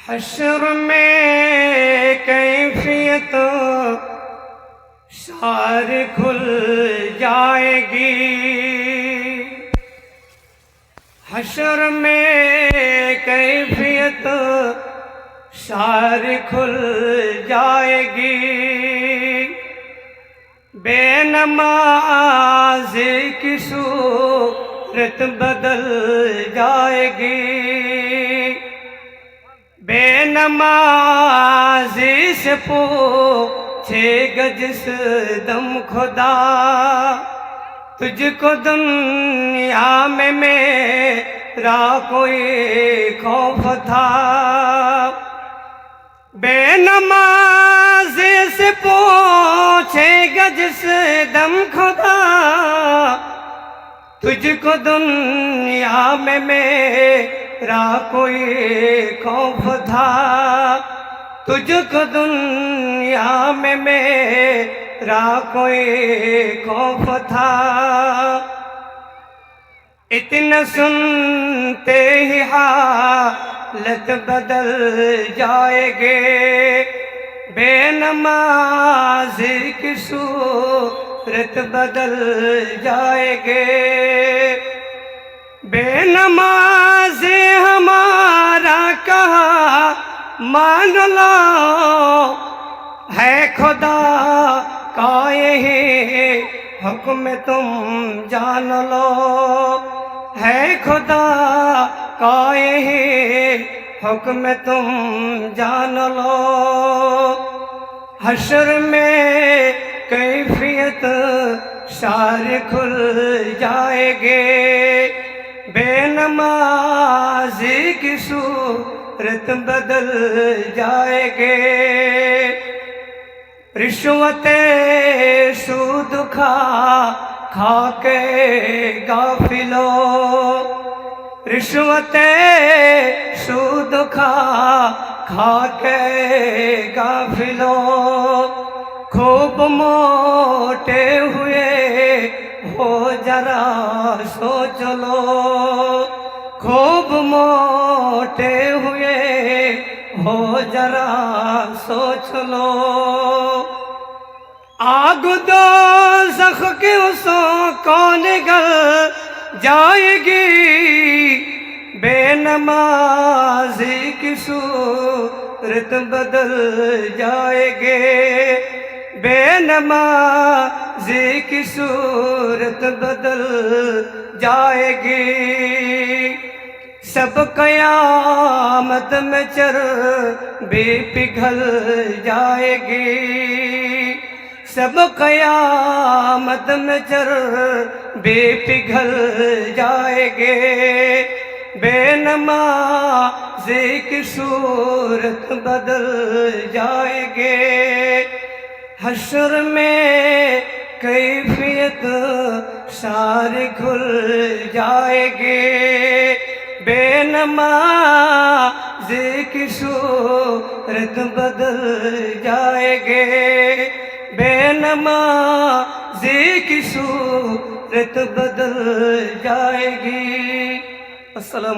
حشر میں کیفیت سار کھل جائے گی، حشر میں کیفیت سار کھل جائے گی، بے نماز کی صورت بدل جائے گی، بے نمازی سے پوچھے گا جس دم خدا، تجھ کو دنیا میں میرا کوئی خوف تھا، بے نمازی سے پوچھے گا جس دم خدا، تجھ کو دنیا میں میرا کوئی خوف تھا، تجھ کو دنیا میں میرا کوئی خوف تھا، اتنا سنتے ہی حالت بدل جائے گے، بے نمازی کی صورت بدل جائے گے، بے نمازی ہمارا کہا مان لو، ہے خدا کا یہی حکم تم جان لو، ہے خدا کا یہی حکم تم جان لو، حشر میں کیفیت سار کھل جائے گے، بے نمازی کی صورت بدل جائے گے، رشوت سود کھا کے غافلو، رشوت سود کھا کے غافلو، خوب موٹے ہوئے ہو ذرا سوچ لو، خوب موٹے ہوئے ہو ذرا سوچ لو، آگ دوزخ کی اسوں کون گل جائے گی، بے نمازی کی صورت بدل جائے گے، بے نمازی کی صورت بدل جائے گی، سب قیامت میں چربی پگھل جائے گی، سب قیامت میں چربی پگھل جائے گے، بے نمازی کی صورت بدل جائے گے، حشر میں کیفیت ساری کھل جائے گی، بے نمازی کی صورت بدل جائے گے، بے نمازی کی صورت بدل جائے گی۔ السلام علیکم۔